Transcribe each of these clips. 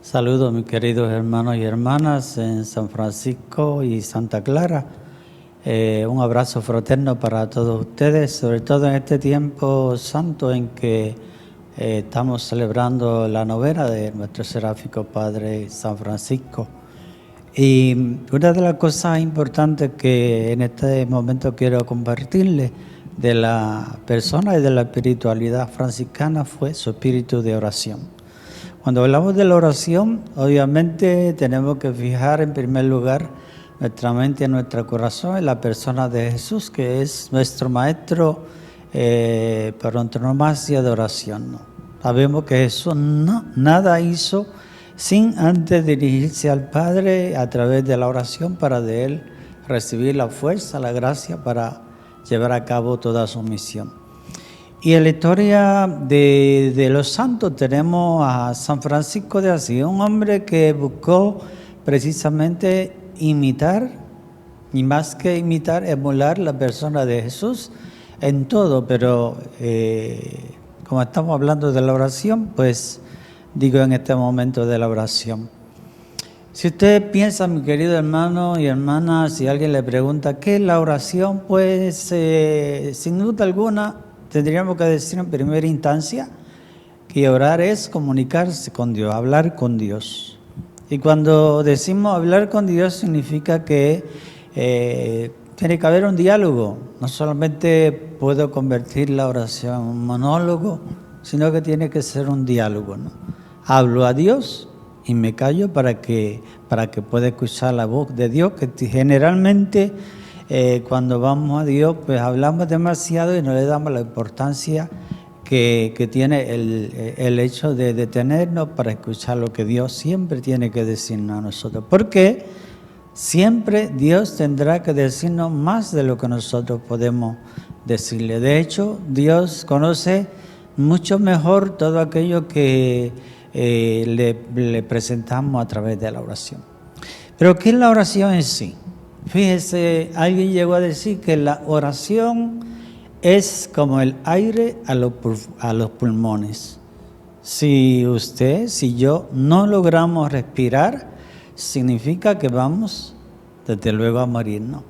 Saludos, mis queridos hermanos y hermanas en San Francisco y Santa Clara. Un abrazo fraterno para todos ustedes, sobre todo en este tiempo santo en que estamos celebrando la novena de nuestro seráfico Padre San Francisco. Y una de las cosas importantes que en este momento quiero compartirles de la persona y de la espiritualidad franciscana fue su espíritu de oración. Cuando hablamos de la oración, obviamente tenemos que fijar en primer lugar nuestra mente y nuestro corazón en la persona de Jesús, que es nuestro maestro por antonomasia de oración, ¿no? Sabemos que Jesús nada hizo sin antes dirigirse al Padre a través de la oración para de Él recibir la fuerza, la gracia para llevar a cabo toda su misión. Y en la historia de los santos tenemos a San Francisco de Asís, un hombre que buscó precisamente imitar, y más que imitar, emular la persona de Jesús en todo, pero como estamos hablando de la oración, pues digo en este momento de la oración. Si usted piensa, mi querido hermano y hermana, si alguien le pregunta ¿qué es la oración? Pues sin duda alguna tendríamos que decir en primera instancia que orar es comunicarse con Dios, hablar con Dios. Y cuando decimos hablar con Dios significa que tiene que haber un diálogo. No solamente puedo convertir la oración en un monólogo, sino que tiene que ser un diálogo, ¿no? Hablo a Dios y me callo para que pueda escuchar la voz de Dios, que generalmente cuando vamos a Dios, pues hablamos demasiado y no le damos la importancia que tiene el hecho de detenernos para escuchar lo que Dios siempre tiene que decirnos a nosotros. Porque siempre Dios tendrá que decirnos más de lo que nosotros podemos decirle. De hecho, Dios conoce mucho mejor todo aquello que le presentamos a través de la oración. Pero ¿qué es la oración en sí? Fíjese, alguien llegó a decir que la oración es como el aire a los pulmones. Si usted, si yo no logramos respirar, significa que vamos desde luego a morir, ¿no?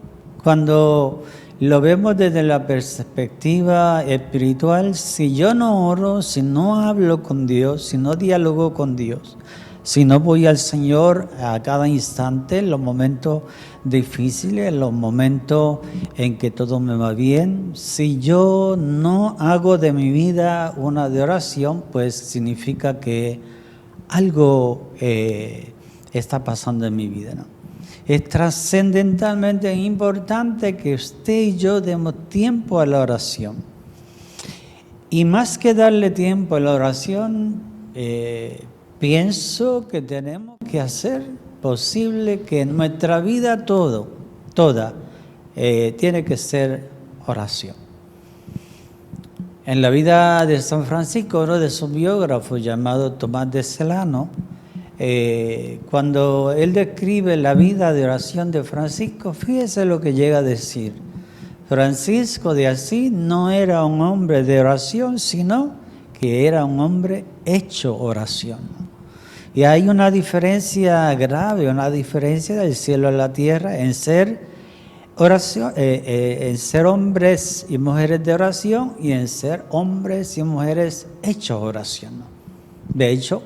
Cuando lo vemos desde la perspectiva espiritual, si yo no oro, si no hablo con Dios, si no dialogo con Dios, si no voy al Señor a cada instante, en los momentos difíciles, en los momentos en que todo me va bien, si yo no hago de mi vida una de oración, pues significa que algo está pasando en mi vida, ¿no? Es trascendentalmente importante que usted y yo demos tiempo a la oración. Y más que darle tiempo a la oración, pienso que tenemos que hacer posible que en nuestra vida toda tiene que ser oración. En la vida de San Francisco, uno de sus biógrafos llamado Tomás de Celano, cuando él describe la vida de oración de Francisco, fíjese lo que llega a decir. Francisco de Asís no era un hombre de oración, sino que era un hombre hecho oración. Y hay una diferencia grave, una diferencia del cielo a la tierra en ser oración, en ser hombres y mujeres de oración y en ser hombres y mujeres hechos oración. De hecho,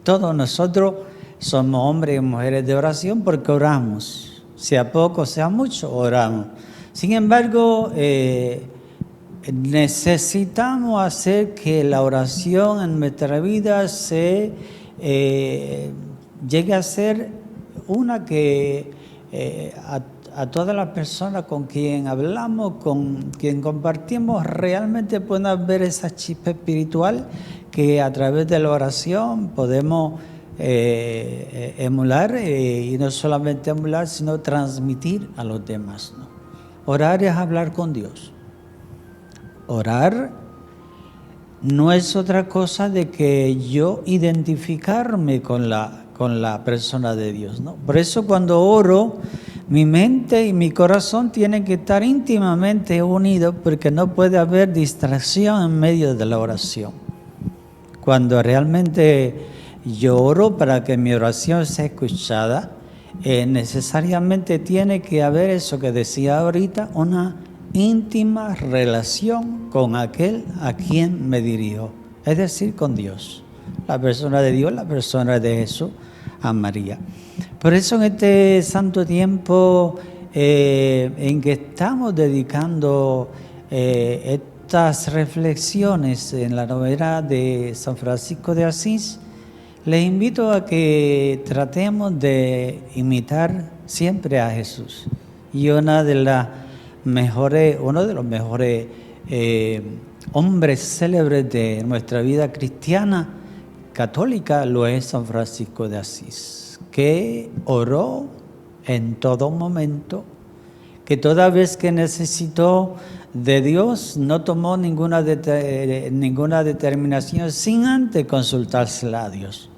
todos nosotros somos hombres y mujeres de oración porque oramos. Sea poco, sea mucho, oramos. Sin embargo, necesitamos hacer que la oración en nuestra vida se llegue a ser una que a todas las personas con quien hablamos, con quien compartimos, realmente puedan ver esa chispa espiritual que a través de la oración podemos emular, y no solamente emular, sino transmitir a los demás, ¿no? Orar es hablar con Dios. Orar no es otra cosa de que yo identificarme con la persona de Dios, ¿no? Por eso cuando oro Mi mente y mi corazón tienen que estar íntimamente unidos porque no puede haber distracción en medio de la oración. Cuando realmente yo oro para que mi oración sea escuchada, necesariamente tiene que haber eso que decía ahorita, una íntima relación con aquel a quien me dirijo, es decir, con Dios. La persona de Dios, la persona de Jesús, a María. Por eso en este santo tiempo en que estamos dedicando estas reflexiones en la novena de San Francisco de Asís, les invito a que tratemos de imitar siempre a Jesús. Y uno de los mejores hombres célebres de nuestra vida cristiana católica lo es San Francisco de Asís, que oró en todo momento, que toda vez que necesitó de Dios no tomó ninguna determinación sin antes consultársela a Dios.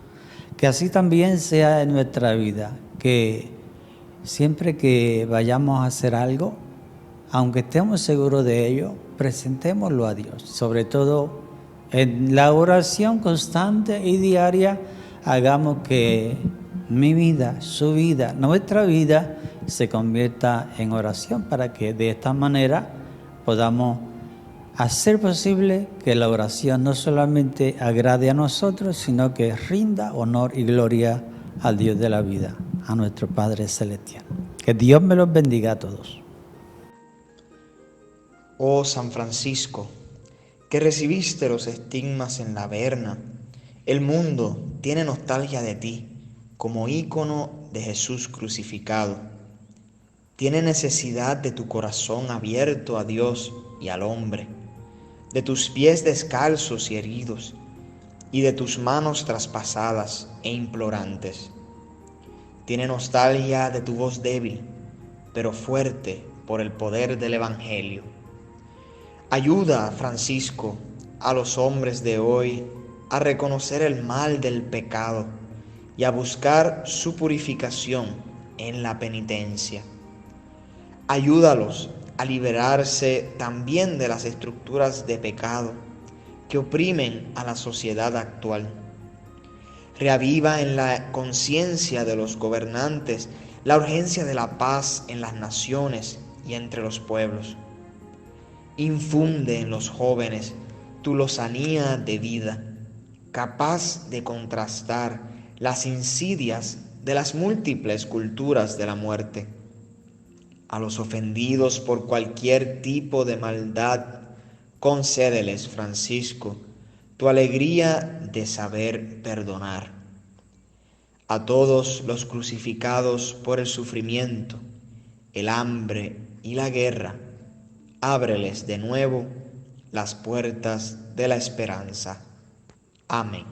Que así también sea en nuestra vida, que siempre que vayamos a hacer algo, aunque estemos seguros de ello, presentémoslo a Dios. Sobre todo en la oración constante y diaria, hagamos que mi vida, su vida, nuestra vida se convierta en oración para que de esta manera podamos hacer posible que la oración no solamente agrade a nosotros, sino que rinda honor y gloria al Dios de la vida, a nuestro Padre Celestial. Que Dios me los bendiga a todos. Oh San Francisco, que recibiste los estigmas en la Averna, el mundo tiene nostalgia de ti como ícono de Jesús crucificado. Tiene necesidad de tu corazón abierto a Dios y al hombre, de tus pies descalzos y heridos, y de tus manos traspasadas e implorantes. Tiene nostalgia de tu voz débil, pero fuerte por el poder del Evangelio. Ayuda, Francisco, a los hombres de hoy a reconocer el mal del pecado y a buscar su purificación en la penitencia. Ayúdalos a liberarse también de las estructuras de pecado que oprimen a la sociedad actual. Reaviva en la conciencia de los gobernantes la urgencia de la paz en las naciones y entre los pueblos. Infunde en los jóvenes tu lozanía de vida, capaz de contrastar las insidias de las múltiples culturas de la muerte. A los ofendidos por cualquier tipo de maldad, concédeles, Francisco, tu alegría de saber perdonar. A todos los crucificados por el sufrimiento, el hambre y la guerra, ábreles de nuevo las puertas de la esperanza. Amén.